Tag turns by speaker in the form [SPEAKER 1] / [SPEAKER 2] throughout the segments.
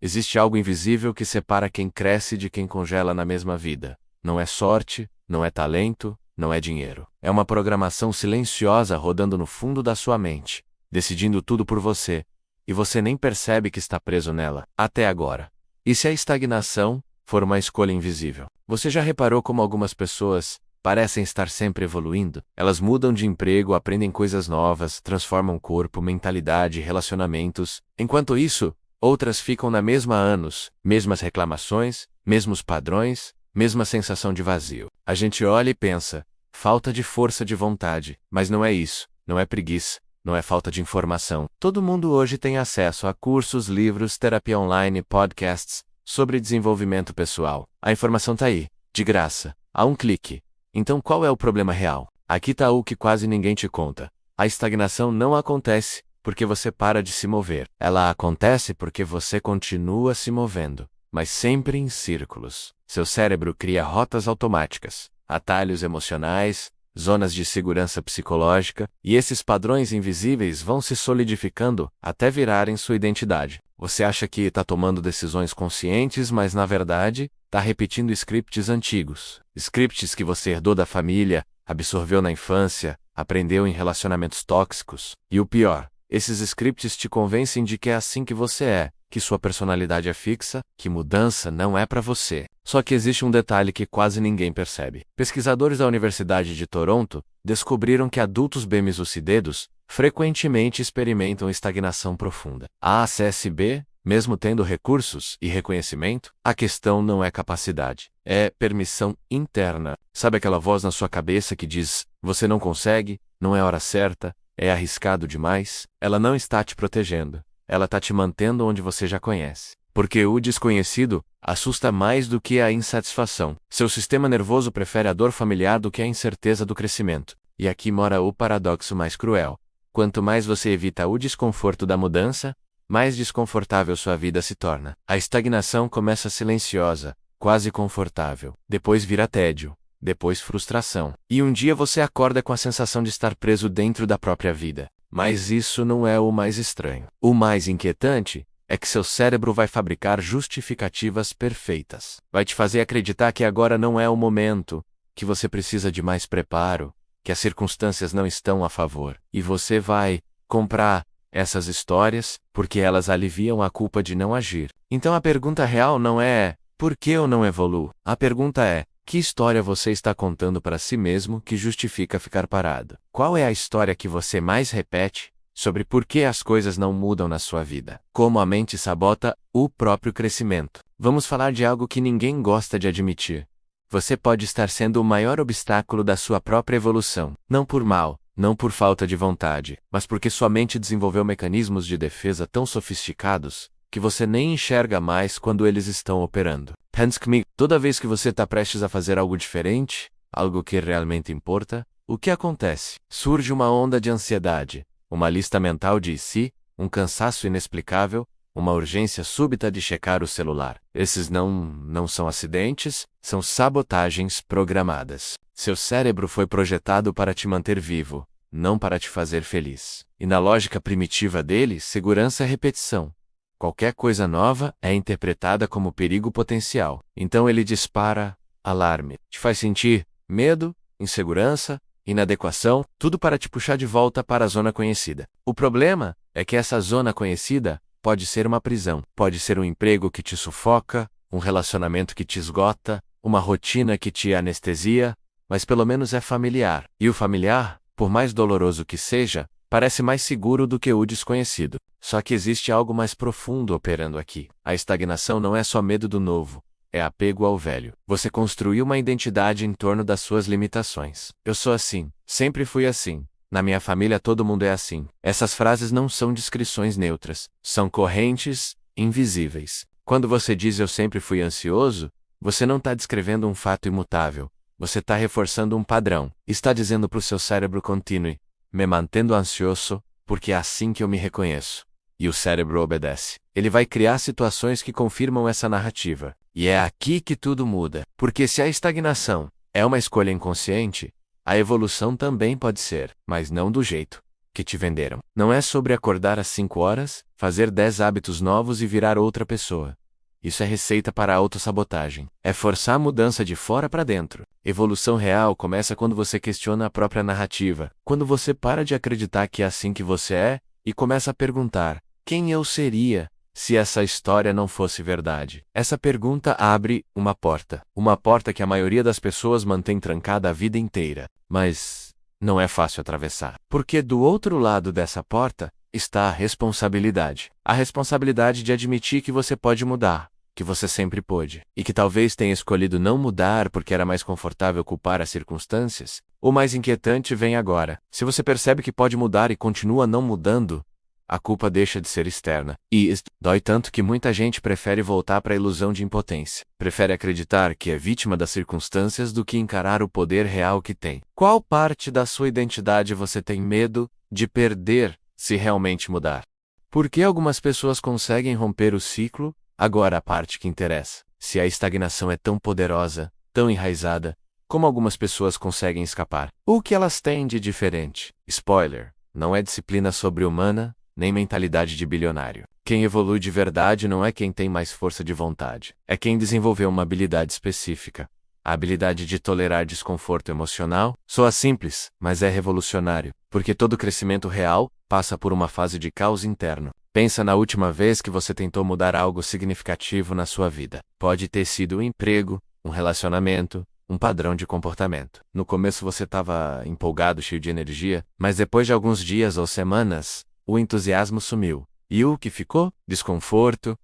[SPEAKER 1] Existe algo invisível que separa quem cresce de quem congela na mesma vida. Não é sorte, não é talento, não é dinheiro. É uma programação silenciosa rodando no fundo da sua mente, decidindo tudo por você, e você nem percebe que está preso nela, até agora. E se a estagnação for uma escolha invisível? Você já reparou como algumas pessoas parecem estar sempre evoluindo? Elas mudam de emprego, aprendem coisas novas, transformam corpo, mentalidade, relacionamentos. Enquanto isso, outras ficam na mesma há anos, mesmas reclamações, mesmos padrões, mesma sensação de vazio. A gente olha e pensa, falta de força de vontade, mas não é isso, não é preguiça, não é falta de informação. Todo mundo hoje tem acesso a cursos, livros, terapia online, podcasts sobre desenvolvimento pessoal. A informação tá aí, de graça, a um clique. Então qual é o problema real? Aqui tá o que quase ninguém te conta. A estagnação não acontece porque você para de se mover. Ela acontece porque você continua se movendo, mas sempre em círculos. Seu cérebro cria rotas automáticas, atalhos emocionais, zonas de segurança psicológica, e esses padrões invisíveis vão se solidificando até virarem sua identidade. Você acha que está tomando decisões conscientes, mas na verdade, está repetindo scripts antigos. Scripts que você herdou da família, absorveu na infância, aprendeu em relacionamentos tóxicos. E o pior, esses scripts te convencem de que é assim que você é, que sua personalidade é fixa, que mudança não é para você. Só que existe um detalhe que quase ninguém percebe. Pesquisadores da Universidade de Toronto descobriram que adultos bem-sucedidos frequentemente experimentam estagnação profunda. A CSB, mesmo tendo recursos e reconhecimento, a questão não é capacidade, é permissão interna. Sabe aquela voz na sua cabeça que diz, você não consegue, não é hora certa, é arriscado demais? Ela não está te protegendo. Ela está te mantendo onde você já conhece. Porque o desconhecido assusta mais do que a insatisfação. Seu sistema nervoso prefere a dor familiar do que a incerteza do crescimento. E aqui mora o paradoxo mais cruel. Quanto mais você evita o desconforto da mudança, mais desconfortável sua vida se torna. A estagnação começa silenciosa, quase confortável. Depois vira tédio. Depois frustração. E um dia você acorda com a sensação de estar preso dentro da própria vida. Mas isso não é o mais estranho. O mais inquietante é que seu cérebro vai fabricar justificativas perfeitas. Vai te fazer acreditar que agora não é o momento, que você precisa de mais preparo, que as circunstâncias não estão a favor. E você vai comprar essas histórias porque elas aliviam a culpa de não agir. Então a pergunta real não é, por que eu não evoluo? A pergunta é, que história você está contando para si mesmo que justifica ficar parado? Qual é a história que você mais repete sobre por que as coisas não mudam na sua vida? Como a mente sabota o próprio crescimento. Vamos falar de algo que ninguém gosta de admitir. Você pode estar sendo o maior obstáculo da sua própria evolução. Não por mal, não por falta de vontade, mas porque sua mente desenvolveu mecanismos de defesa tão sofisticados que você nem enxerga mais quando eles estão operando. Pense comigo, toda vez que você está prestes a fazer algo diferente, algo que realmente importa, o que acontece? Surge uma onda de ansiedade, uma lista mental de si, um cansaço inexplicável, uma urgência súbita de checar o celular. Esses não são acidentes, são sabotagens programadas. Seu cérebro foi projetado para te manter vivo, não para te fazer feliz. E na lógica primitiva dele, segurança é repetição. Qualquer coisa nova é interpretada como perigo potencial. Então ele dispara alarme. Te faz sentir medo, insegurança, inadequação, tudo para te puxar de volta para a zona conhecida. O problema é que essa zona conhecida pode ser uma prisão, pode ser um emprego que te sufoca, um relacionamento que te esgota, uma rotina que te anestesia, mas pelo menos é familiar. E o familiar, por mais doloroso que seja, parece mais seguro do que o desconhecido. Só que existe algo mais profundo operando aqui. A estagnação não é só medo do novo, é apego ao velho. Você construiu uma identidade em torno das suas limitações. Eu sou assim, sempre fui assim. Na minha família todo mundo é assim. Essas frases não são descrições neutras, são correntes, invisíveis. Quando você diz eu sempre fui ansioso, você não está descrevendo um fato imutável. Você está reforçando um padrão. Está dizendo para o seu cérebro continue, me mantendo ansioso, porque é assim que eu me reconheço. E o cérebro obedece. Ele vai criar situações que confirmam essa narrativa. E é aqui que tudo muda. Porque se a estagnação é uma escolha inconsciente, a evolução também pode ser, mas não do jeito que te venderam. Não é sobre acordar às 5 horas, fazer 10 hábitos novos e virar outra pessoa. Isso é receita para a autossabotagem. É forçar a mudança de fora para dentro. Evolução real começa quando você questiona a própria narrativa, quando você para de acreditar que é assim que você é, e começa a perguntar: quem eu seria se essa história não fosse verdade? Essa pergunta abre uma porta que a maioria das pessoas mantém trancada a vida inteira. Mas não é fácil atravessar, porque do outro lado dessa porta está a responsabilidade. A responsabilidade de admitir que você pode mudar, que você sempre pôde, e que talvez tenha escolhido não mudar porque era mais confortável culpar as circunstâncias. O mais inquietante vem agora. Se você percebe que pode mudar e continua não mudando, a culpa deixa de ser externa. E isto dói tanto que muita gente prefere voltar para a ilusão de impotência. Prefere acreditar que é vítima das circunstâncias do que encarar o poder real que tem. Qual parte da sua identidade você tem medo de perder se realmente mudar? Por que algumas pessoas conseguem romper o ciclo? Agora a parte que interessa. Se a estagnação é tão poderosa, tão enraizada, como algumas pessoas conseguem escapar? O que elas têm de diferente? Spoiler: não é disciplina sobre-humana, nem mentalidade de bilionário. Quem evolui de verdade não é quem tem mais força de vontade. É quem desenvolveu uma habilidade específica. A habilidade de tolerar desconforto emocional soa simples, mas é revolucionário, porque todo crescimento real passa por uma fase de caos interno. Pensa na última vez que você tentou mudar algo significativo na sua vida. Pode ter sido um emprego, um relacionamento, um padrão de comportamento. No começo você estava empolgado, cheio de energia, mas depois de alguns dias ou semanas, o entusiasmo sumiu. E o que ficou? Desconforto,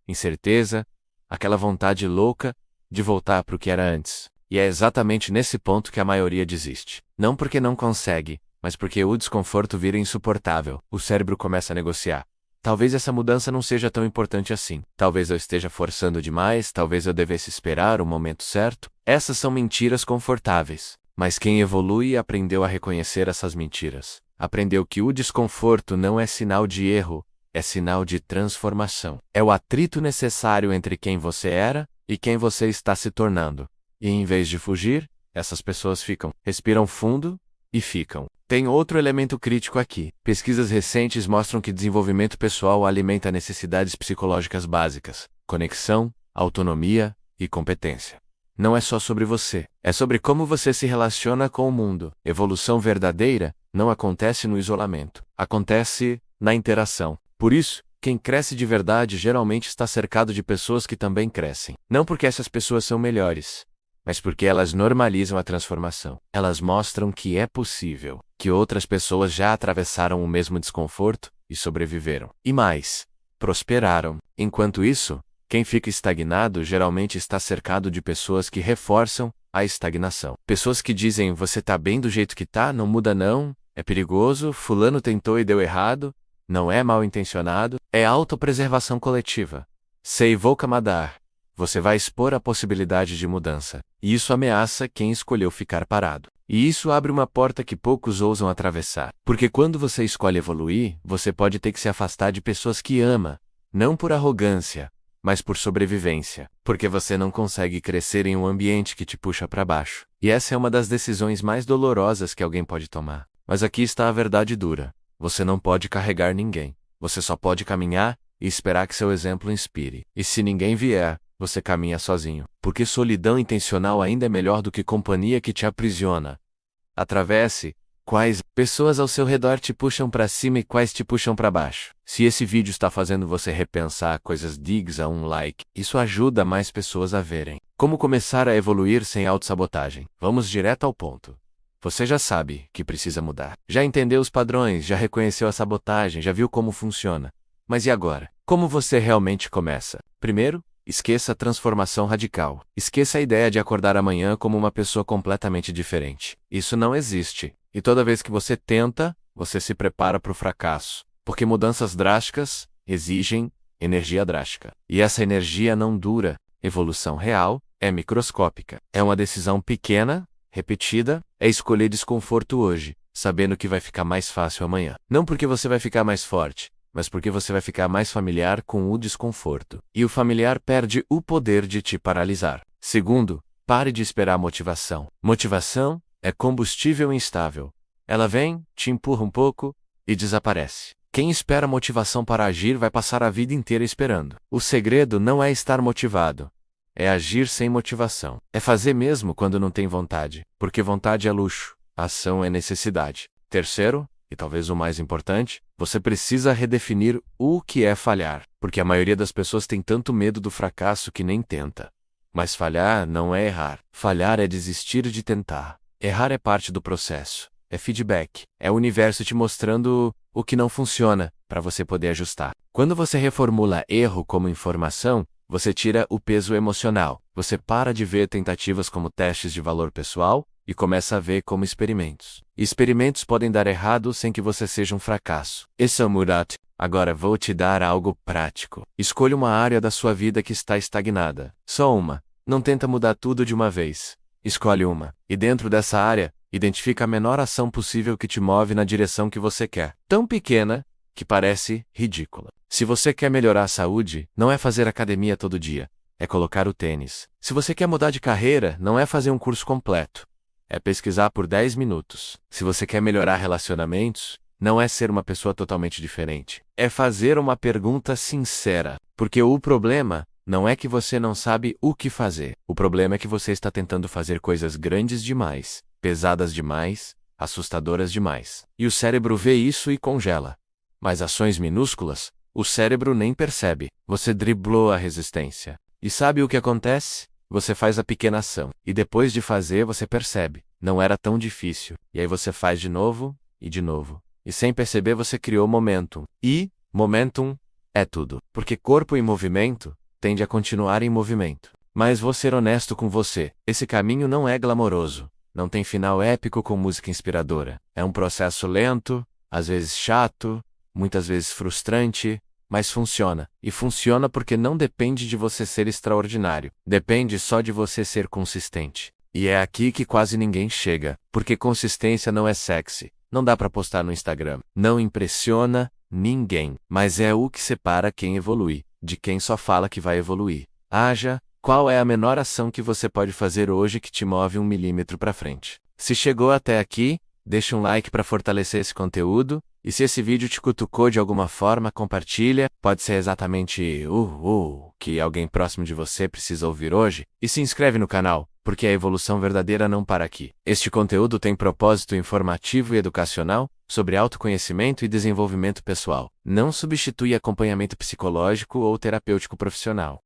[SPEAKER 1] incerteza, aquela vontade louca de voltar para o que era antes. E é exatamente nesse ponto que a maioria desiste. Não porque não consegue, mas porque o desconforto vira insuportável. O cérebro começa a negociar. Talvez essa mudança não seja tão importante assim. Talvez eu esteja forçando demais, talvez eu devesse esperar o momento certo. Essas são mentiras confortáveis. Mas quem evolui aprendeu a reconhecer essas mentiras. Aprendeu que o desconforto não é sinal de erro, é sinal de transformação. É o atrito necessário entre quem você era e quem você está se tornando. E em vez de fugir, essas pessoas ficam, respiram fundo e ficam. Tem outro elemento crítico aqui. Pesquisas recentes mostram que desenvolvimento pessoal alimenta necessidades psicológicas básicas: conexão, autonomia e competência. Não é só sobre você, é sobre como você se relaciona com o mundo. Evolução verdadeira não acontece no isolamento, acontece na interação. Por isso, quem cresce de verdade geralmente está cercado de pessoas que também crescem. Não porque essas pessoas são melhores, mas porque elas normalizam a transformação. Elas mostram que é possível, que outras pessoas já atravessaram o mesmo desconforto e sobreviveram. E mais, prosperaram. Enquanto isso, quem fica estagnado geralmente está cercado de pessoas que reforçam a estagnação. Pessoas que dizem: você tá bem do jeito que tá, não muda não, é perigoso, fulano tentou e deu errado, não é mal intencionado, é autopreservação coletiva. Seivou Kamadar. Você vai expor a possibilidade de mudança. E isso ameaça quem escolheu ficar parado. E isso abre uma porta que poucos ousam atravessar. Porque quando você escolhe evoluir, você pode ter que se afastar de pessoas que ama, não por arrogância, mas por sobrevivência. Porque você não consegue crescer em um ambiente que te puxa para baixo. E essa é uma das decisões mais dolorosas que alguém pode tomar. Mas aqui está a verdade dura. Você não pode carregar ninguém. Você só pode caminhar e esperar que seu exemplo inspire. E se ninguém vier, você caminha sozinho. Porque solidão intencional ainda é melhor do que companhia que te aprisiona. Atravesse. Quais pessoas ao seu redor te puxam para cima e quais te puxam para baixo? Se esse vídeo está fazendo você repensar coisas, diga um like. Isso ajuda mais pessoas a verem. Como começar a evoluir sem autossabotagem? Vamos direto ao ponto. Você já sabe que precisa mudar. Já entendeu os padrões, já reconheceu a sabotagem, já viu como funciona. Mas e agora? Como você realmente começa? Primeiro, esqueça a transformação radical. Esqueça a ideia de acordar amanhã como uma pessoa completamente diferente. Isso não existe. E toda vez que você tenta, você se prepara para o fracasso. Porque mudanças drásticas exigem energia drástica. E essa energia não dura. Evolução real é microscópica. É uma decisão pequena, repetida, é escolher desconforto hoje, sabendo que vai ficar mais fácil amanhã. Não porque você vai ficar mais forte, mas porque você vai ficar mais familiar com o desconforto. E o familiar perde o poder de te paralisar. Segundo, pare de esperar motivação. Motivação é combustível instável. Ela vem, te empurra um pouco, e desaparece. Quem espera motivação para agir vai passar a vida inteira esperando. O segredo não é estar motivado. É agir sem motivação. É fazer mesmo quando não tem vontade, porque vontade é luxo, ação é necessidade. Terceiro, e talvez o mais importante, você precisa redefinir o que é falhar, porque a maioria das pessoas tem tanto medo do fracasso que nem tenta. Mas falhar não é errar. Falhar é desistir de tentar. Errar é parte do processo. É feedback. É o universo te mostrando o que não funciona, para você poder ajustar. Quando você reformula erro como informação, você tira o peso emocional. Você para de ver tentativas como testes de valor pessoal e começa a ver como experimentos. Experimentos podem dar errado sem que você seja um fracasso. Esse é o Murat. Agora vou te dar algo prático. Escolha uma área da sua vida que está estagnada. Só uma. Não tenta mudar tudo de uma vez. Escolhe uma. E dentro dessa área, identifica a menor ação possível que te move na direção que você quer. Tão pequena que parece ridícula. Se você quer melhorar a saúde, não é fazer academia todo dia. É colocar o tênis. Se você quer mudar de carreira, não é fazer um curso completo. É pesquisar por 10 minutos. Se você quer melhorar relacionamentos, não é ser uma pessoa totalmente diferente. É fazer uma pergunta sincera. Porque o problema não é que você não sabe o que fazer. O problema é que você está tentando fazer coisas grandes demais, pesadas demais, assustadoras demais. E o cérebro vê isso e congela. Mas ações minúsculas, o cérebro nem percebe. Você driblou a resistência. E sabe o que acontece? Você faz a pequena ação. E depois de fazer, você percebe. Não era tão difícil. E aí você faz de novo e de novo. E sem perceber, você criou momentum. E momentum é tudo. Porque corpo em movimento tende a continuar em movimento. Mas vou ser honesto com você. Esse caminho não é glamouroso. Não tem final épico com música inspiradora. É um processo lento, às vezes chato, muitas vezes frustrante, mas funciona. E funciona porque não depende de você ser extraordinário. Depende só de você ser consistente. E é aqui que quase ninguém chega, porque consistência não é sexy. Não dá pra postar no Instagram. Não impressiona ninguém. Mas é o que separa quem evolui, de quem só fala que vai evoluir. Haja, qual é a menor ação que você pode fazer hoje que te move 1 milímetro pra frente? Se chegou até aqui, deixa um like para fortalecer esse conteúdo, e se esse vídeo te cutucou de alguma forma, compartilha, pode ser exatamente que alguém próximo de você precisa ouvir hoje, e se inscreve no canal, porque a evolução verdadeira não para aqui. Este conteúdo tem propósito informativo e educacional, sobre autoconhecimento e desenvolvimento pessoal. Não substitui acompanhamento psicológico ou terapêutico profissional.